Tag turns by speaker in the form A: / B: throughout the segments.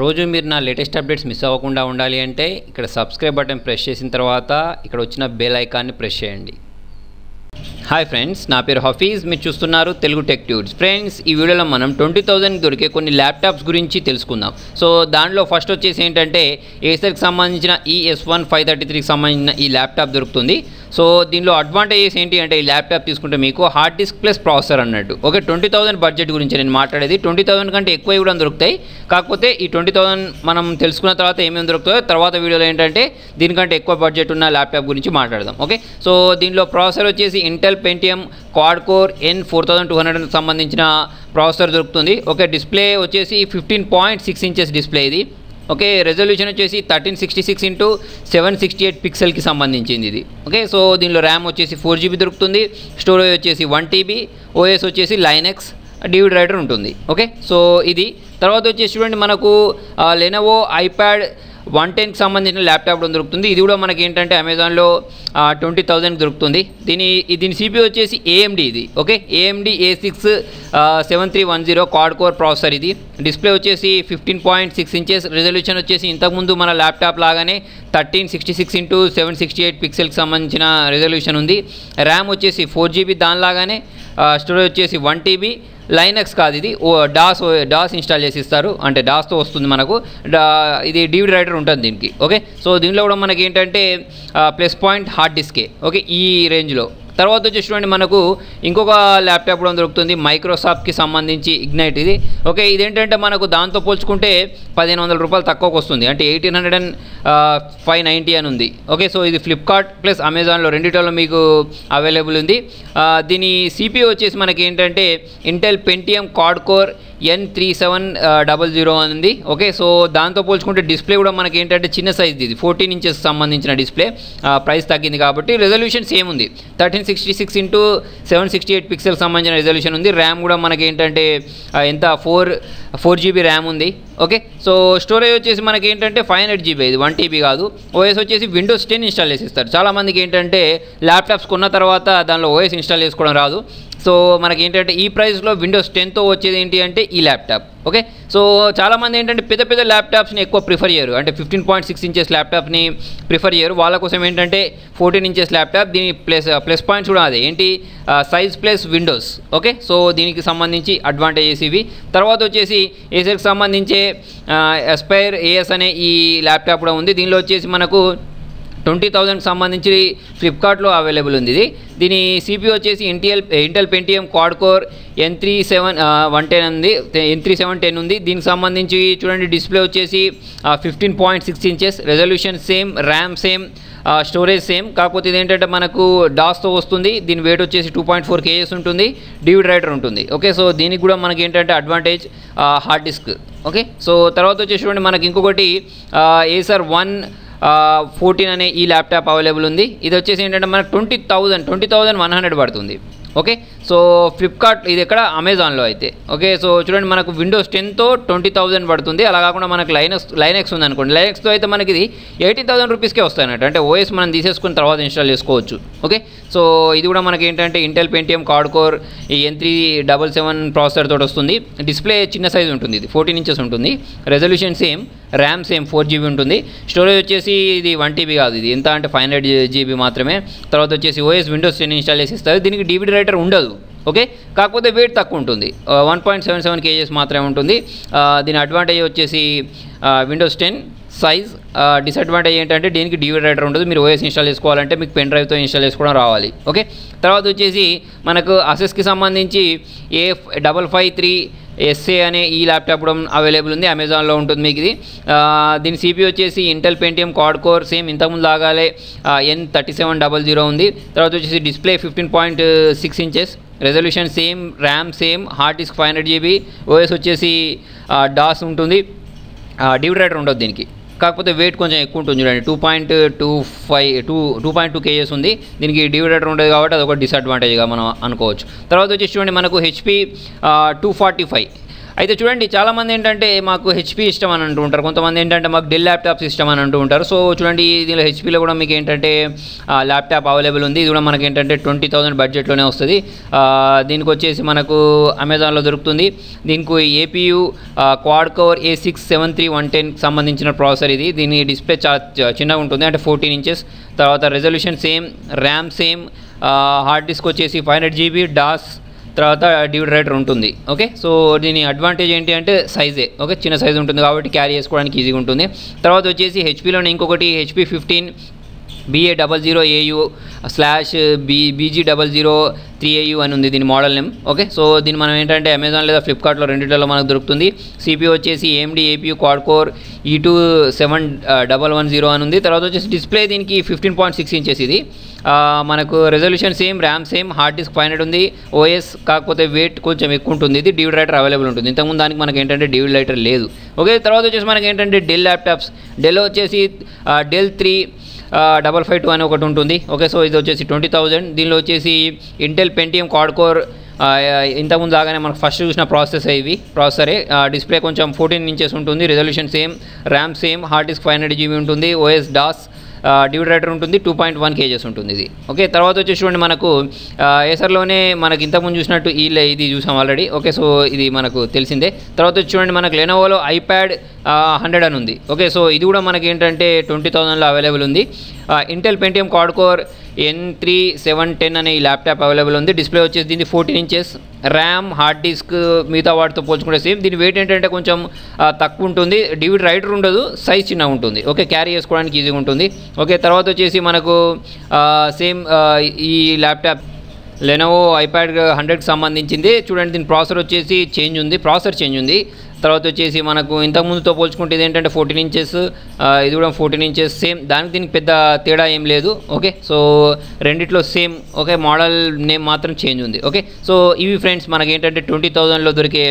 A: రోజు మీరు నా లేటెస్ట్ అప్డేట్స్ మిస్ అవ్వకుండా ఉండాలి అంటే ఇక్కడ సబ్స్క్రైబ్ బటన్ ప్రెస్ చేసిన తర్వాత ఇక్కడ వచ్చిన బెల్ ఐకాన్ని ప్రెస్ చేయండి. హాయ్ ఫ్రెండ్స్, నా పేరు హఫీజ్, మీరు చూస్తున్నారు తెలుగు టెక్ ట్యూబ్స్. ఫ్రెండ్స్, ఈ వీడియోలో మనం 20,000 దొరికే కొన్ని ల్యాప్టాప్స్ గురించి తెలుసుకుందాం. సో దానిలో ఫస్ట్ వచ్చేసి ఏంటంటే ఏసర్కి సంబంధించిన ES1 533కి సంబంధించిన ఈ ల్యాప్టాప్ దొరుకుతుంది. సో దీనిలో అడ్వాంటేజెస్ ఏంటి అంటే ఈ ల్యాప్టాప్ తీసుకుంటే మీకు హార్డ్ డిస్క్ ప్లస్ ప్రాసెసర్ అన్నట్టు. ఓకే, 20,000 బడ్జెట్ గురించి నేను మాట్లాడేది. 20,000 కంటే ఎక్కువ కూడా దొరుకుతాయి. కాకపోతే ఈ 20,000 మనం తెలుసుకున్న తర్వాత ఏమేమి దొరుకుతాయో తర్వాత వీడియోలో ఏంటంటే దీనికంటే ఎక్కువ బడ్జెట్ ఉన్న ల్యాప్టాప్ గురించి మాట్లాడదాం. ఓకే, సో దీనిలో ప్రాసెసర్ వచ్చేసి Intel Pentium quad core N4200 సంబంధించిన ప్రాసెసర్ దొరుకుతుంది. ఓకే, డిస్ప్లే వచ్చేసి 15.6 ఇంచెస్ డిస్ప్లే ఇది. ఓకే, రెజల్యూషన్ వచ్చేసి 1366x768 పిక్సెల్కి సంబంధించింది ఇది. ఓకే, సో దీనిలో ర్యామ్ వచ్చేసి 4GB దొరుకుతుంది, స్టోరేజ్ వచ్చేసి 1TB, OS వచ్చేసి లైనెక్స్, DVD రైటర్ ఉంటుంది. ఓకే, సో ఇది తర్వాత వచ్చేసి చూడండి మనకు లెనోవో ఐప్యాడ్ 110కి సంబంధించిన ల్యాప్టాప్ దొరుకుతుంది. ఇది కూడా మనకి ఏంటంటే అమెజాన్లో 20,000 దొరుకుతుంది. దీని CPU వచ్చేసి AMD ఇది. Okay, AMD A6 7310 quad core processor ఇది. డిస్ప్లే వచ్చేసి 15.6 ఇంచెస్, రెజల్యూషన్ వచ్చేసి ఇంతకుముందు మన ల్యాప్టాప్ లాగానే 1366x768 పిక్సెల్కి సంబంధించిన రెజల్యూషన్ ఉంది. ర్యామ్ వచ్చేసి 4GB దానిలాగానే, స్టోరేజ్ వచ్చేసి 1TB. లైనక్స్ కాదు ఇది, డాస్ ఇన్స్టాల్ చేసి ఇస్తారు, అంటే డాస్తో వస్తుంది మనకు. ఇది DVD రైటర్ ఉంటుంది దీనికి. ఓకే, సో దీనిలో కూడా మనకి ఏంటంటే ప్లస్ పాయింట్ హార్డ్ డిస్కే. ఓకే, ఈ రేంజ్లో. తర్వాత వచ్చి చూడండి మనకు ఇంకొక ల్యాప్టాప్ కూడా దొరుకుతుంది, మైక్రోసాఫ్ట్కి సంబంధించి ఇగ్నైట్ ఇది. ఓకే, ఇదేంటంటే మనకు దాంతో పోల్చుకుంటే 1,500 రూపాయలు తక్కువకు వస్తుంది, అంటే 1,805.90 అని ఉంది. ఓకే, సో ఇది ఫ్లిప్కార్ట్ ప్లస్ అమెజాన్లో రెండిట్లో మీకు అవైలబుల్ ఉంది. దీని CPU వచ్చేసి మనకి ఏంటంటే Intel Pentium quad core N3700 అని ఉంది. ఓకే, సో దాంతో పోల్చుకుంటే డిస్ప్లే కూడా మనకి ఏంటంటే చిన్న సైజ్ ఇది, 14 ఇంచెస్ సంబంధించిన డిస్ప్లే. ప్రైస్ తగ్గింది కాబట్టి రెజల్యూషన్ సేమ్ ఉంది, 1366x768 పిక్సెల్ సంబంధించిన రెజల్యూషన్ ఉంది. ర్యామ్ కూడా మనకి ఏంటంటే ఎంత 4GB ర్యామ్ ఉంది. ఓకే, సో స్టోరేజ్ వచ్చేసి మనకి ఏంటంటే 500GB, ఇది 1TB కాదు. OS వచ్చేసి Windows 10 ఇన్స్టాల్ చేసి ఇస్తారు. చాలామందికి ఏంటంటే ల్యాప్టాప్స్ కొన్న తర్వాత దానిలో OS ఇన్స్టాల్ చేసుకోవడం రాదు. సో మనకి ఏంటంటే ఈ ప్రైస్లో Windows 10తో వచ్చేది ఏంటి అంటే ఈ ల్యాప్టాప్. ఓకే, సో చాలామంది ఏంటంటే పెద్ద ల్యాప్టాప్స్ని ఎక్కువ ప్రిఫర్ చేయరు, అంటే 15.6 ఇంచెస్ ల్యాప్టాప్ని ప్రిఫర్ చేయరు. వాళ్ళ కోసం ఏంటంటే 14 ఇంచెస్ ల్యాప్టాప్. దీని ప్లస్ పాయింట్స్ కూడా అదే ఏంటి, size plus Windows. Okay, so దీనికి సంబంధించి అడ్వాంటేజెస్ ఇవి. తర్వాత వచ్చేసి ఏసర్కి సంబంధించే ఎస్పైర్ AS అనే ఈ ల్యాప్టాప్ కూడా ఉంది. దీనిలో వచ్చేసి మనకు 20,000 సంబంధించి ఫ్లిప్కార్ట్లో అవైలబుల్ ఉంది ఇది. దీని CPU వచ్చేసి Intel Pentium quad core N3710 ఉంది, N3710 ఉంది. దీనికి సంబంధించి చూడండి డిస్ప్లే వచ్చేసి 15.6 inches, resolution same, RAM same, storage same. కాకపోతే ఇదేంటంటే మనకు డాస్తో వస్తుంది. దీని వెయిట్ వచ్చేసి 2.4 kgs ఉంటుంది, DVD రైటర్ ఉంటుంది. ఓకే, సో దీనికి కూడా మనకి ఏంటంటే advantage hard disk. Okay, so తర్వాత వచ్చేసి చూడండి మనకి ఇంకొకటి ఏసర్ 114 అనే ఈ ల్యాప్టాప్ అవైలబుల్ ఉంది. ఇది వచ్చేసి ఏంటంటే మనకు 20,100 పడుతుంది. ఓకే, సో ఫ్లిప్కార్ట్, ఇది ఎక్కడ అమెజాన్లో అయితే. ఓకే, సో చూడండి మనకు Windows 10తో 20,000 పడుతుంది. అలా కాకుండా మనకు లైనెక్స్ ఉంది అనుకోండి, లైనెక్స్తో అయితే మనకి ఇది 18,000 రూపీస్కే వస్తాయి అన్నట్టు, అంటే OS మనం తీసేసుకున్న తర్వాత ఇన్స్టాల్ చేసుకోవచ్చు. ఓకే, సో ఇది కూడా మనకి ఏంటంటే Intel Pentium quad core N377 processor తోటి వస్తుంది. డిస్ప్లే చిన్న సైజ్ ఉంటుంది, ఇది 14 ఇంచెస్ ఉంటుంది. Resolution same, RAM same 4GB ఉంటుంది. స్టోరేజ్ వచ్చేసి ఇది 1TB కాదు, ఇది ఎంత అంటే 500GB మాత్రమే. తర్వాత వచ్చేసి OS Windows 10 ఇన్స్టాల్ చేసి ఇస్తారు. దీనికి DVD రైటర్ ఉండదు. ఓకే, కాకపోతే వెయిట్ తక్కువ ఉంటుంది, 1.77 kgs మాత్రమే ఉంటుంది. దీని అడ్వాంటేజ్ వచ్చేసి Windows 10 సైజ్. డిసడ్వాంటేజ్ ఏంటంటే దీనికి DVD రైటర్ ఉండదు. మీరు OS ఇన్స్టాల్ చేసుకోవాలంటే మీకు పెన్ డ్రైవ్తో ఇన్స్టాల్ చేసుకోవడం రావాలి. ఓకే, తర్వాత వచ్చేసి మనకు అసెస్కి సంబంధించి A553SA అనే ఈ ల్యాప్టాప్ కూడా అవైలబుల్ ఉంది, అమెజాన్లో ఉంటుంది మీకు ఇది. దీని CPU వచ్చేసి Intel Pentium quad core same ఇంతకుముందు లాగాలే N3700 ఉంది. తర్వాత వచ్చేసి display 15.6 inches, resolution same, RAM same, hard disk 500GB, OS వచ్చేసి డాస్ ఉంటుంది, DVD రైటర్ ఉండదు దీనికి. కాకపోతే వెయిట్ కొంచెం ఎక్కువ ఉంటుంది చూడండి, 2.2 kgs ఉంది. దీనికి DVD రైటర్ ఉండదు కాబట్టి అదొక డిసడ్వాంటేజ్గా మనం అనుకోవచ్చు. తర్వాత వచ్చేసి చూడండి మనకు HP 245 అయితే చూడండి చాలామంది ఏంటంటే మాకు హెచ్పీ ఇష్టం అని అంటూ ఉంటారు, కొంతమంది ఏంటంటే మాకు డెల్ ల్యాప్టాప్స్ ఇష్టం అని అంటూ ఉంటారు. సో చూడండి దీనిలో హెచ్పీలో కూడా మీకు ఏంటంటే ల్యాప్టాప్ అవైలబుల్ ఉంది. ఇది కూడా మనకి ఏంటంటే 20,000 బడ్జెట్లోనే వస్తుంది. దీనికి వచ్చేసి మనకు అమెజాన్లో దొరుకుతుంది. దీనికి ఏపీయూ క్వాడ్ కోర్ A6-73-110 సంబంధించిన ప్రాసెసర్ ఇది. దీని డిస్ప్లే చాలా చిన్నగా ఉంటుంది, అంటే 14 ఇంచెస్. తర్వాత resolution same, RAM same, hard disk వచ్చేసి 500 GB డాస్, తర్వాత డ్యూడ్ రైటర్ ఉంటుంది. ఓకే, సో దీని అడ్వాంటేజ్ ఏంటి అంటే సైజే. ఓకే, చిన్న సైజ్ ఉంటుంది కాబట్టి క్యారీ చేసుకోవడానికి ఈజీగా ఉంటుంది. తర్వాత వచ్చేసి హెచ్పీలోనే ఇంకొకటి HP 15 BA00AU/BG003AU అని ఉంది దీని మోడల్ నేమ్. ఓకే, సో దీన్ని మనం ఏంటంటే అమెజాన్ లేదా ఫ్లిప్కార్ట్లో రెండిట్లో మనకు దొరుకుతుంది. CPU వచ్చేసి AMD APU quad core E27110 అని ఉంది. తర్వాత వచ్చేసి డిస్ప్లే దీనికి 15.6 ఇంచెస్ ఇది. మనకు resolution same, RAM same, hard disk 500 ఉంది. OS కాకపోతే వెయిట్ కొంచెం ఎక్కువ ఉంటుంది. ఇది డ్యూడ్ రైటర్ అవైలబుల్ ఉంటుంది. ఇంతకుముందు దానికి మనకి ఏంటంటే డ్యూడ్ రైటర్ లేదు. ఓకే, తర్వాత వచ్చేసి మనకి ఏంటంటే డెల్ ల్యాప్టాప్స్. డెల్ వచ్చేసి డెల్ 35552 అని ఒకటి ఉంటుంది. ఓకే, సో ఇది వచ్చేసి 20,000. దీనిలో వచ్చేసి ఇంటెల్ పెంటియం క్వాడ్ కోర్ ఇంతకుముందు లాగానే మనకు ఫస్ట్ చూసిన ప్రాసెసరే. డిస్ప్లే కొంచెం 14 ఇంచెస్ ఉంటుంది. Resolution same, RAM same, hard disk 500 GB ఉంటుంది. OS డాస్, డ్యూడ్ రైటర్ ఉంటుంది. 2.1 kgs ఉంటుంది ఇది. ఓకే, తర్వాత వచ్చేసి చూడండి మనకు ఏసర్లోనే మనకి ఇంతకుముందు చూసినట్టు ఇది చూసాం ఆల్రెడీ. ఓకే, సో ఇది మనకు తెలిసిందే. తర్వాత వచ్చి చూడండి మనకు లెనోవోలో iPad 100 అని ఉంది. ఓకే, సో ఇది కూడా మనకి ఏంటంటే 20,000లో అవైలబుల్ ఉంది. Intel Pentium quad core N3710 అనే ఈ ల్యాప్టాప్ అవైలబుల్ ఉంది. డిస్ప్లే వచ్చేసి దీన్ని 14 ఇంచెస్, ర్యామ్, హార్డ్ డిస్క్ మిగతా వాటితో పోల్చుకుంటే సేమ్. దీని వెయిట్ ఏంటంటే కొంచెం తక్కువ ఉంటుంది. డ్యూడ్ రైటర్ ఉండదు, సైజ్ చిన్నగా ఉంటుంది. ఓకే, క్యారీ చేసుకోవడానికి ఈజీగా ఉంటుంది. ఓకే, తర్వాత వచ్చేసి మనకు సేమ్ ఈ ల్యాప్టాప్ లెనోవో iPad 100కి సంబంధించింది. చూడండి దీని ప్రాసెసర్ వచ్చేసి చేంజ్ ఉంది. తర్వాత వచ్చేసి మనకు ఇంతకుముందుతో పోల్చుకుంటే ఇది ఏంటంటే 14 ఇంచెస్, ఇది కూడా 14 ఇంచెస్ సేమ్. దీనికి పెద్ద తేడా ఏం లేదు. ఓకే, సో రెండిట్లో సేమ్. ఓకే, మోడల్ నేమ్ మాత్రం చేంజ్ ఉంది. ఓకే, సో ఇవి ఫ్రెండ్స్ మనకి ఏంటంటే 20,000లో దొరికే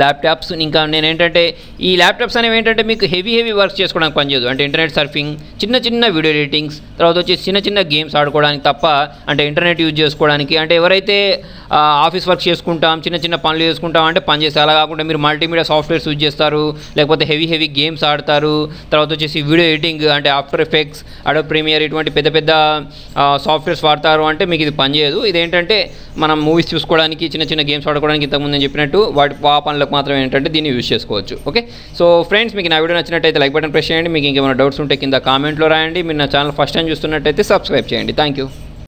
A: ల్యాప్టాప్స్. ఇంకా నేను ఏంటంటే ఈ ల్యాప్టాప్స్ అనేవి ఏంటంటే మీకు హెవీ వర్క్ చేసుకోవడానికి పనిచేయదు. అంటే ఇంటర్నెట్ సర్ఫింగ్, చిన్న వీడియో ఎడిటింగ్స్, తర్వాత వచ్చేసి చిన్న గేమ్స్ ఆడుకోవడానికి తప్ప, అంటే ఇంటర్నెట్ యూజ్ చేసుకోవడానికి. అంటే ఎవరైతే ఆఫీస్ వర్క్ చేసుకుంటాం, చిన్న పనులు చేసుకుంటాం అంటే పని చేస్తే, అలా కాకుండా మీరు మల్టీమీడియా సాఫ్ట్వేర్స్ యూజ్ చేస్తారు, లేకపోతే హెవీ గేమ్స్ ఆడతారు, తర్వాత వచ్చేసి వీడియో ఎడిటింగ్ అంటే ఆఫ్టర్ ఎఫెక్ట్స్, అడోబ్ ప్రీమియర్ ఇటువంటి పెద్ద సాఫ్ట్వేర్స్ వాడతారు అంటే మీకు ఇది పనిచేయదు. ఇదేంటంటే మనం మూవీస్ చూసుకోవడానికి, చిన్న గేమ్స్ ఆడుకోవడానికి ఇంతకుముందు నేను చెప్పినట్టు ఆ పనులకు మాత్రం ఏంటంటే దీన్ని యూజ్ చేసుకోవచ్చు. ఓకే, సో ఫ్రెండ్స్ మీకు నా వీడియో నచ్చినట్టయితే లైక్ బటన్ ప్రెస్ చేయండి. మీకు ఇంకేమైనా డౌట్స్ ఉంటే కింద కామెంట్లో రాయండి. మీరు నా ఛానల్ ఫస్ట్ టైం చూస్తున్నట్టయితే సబ్స్క్రైబ్ చేయండి. Thank you.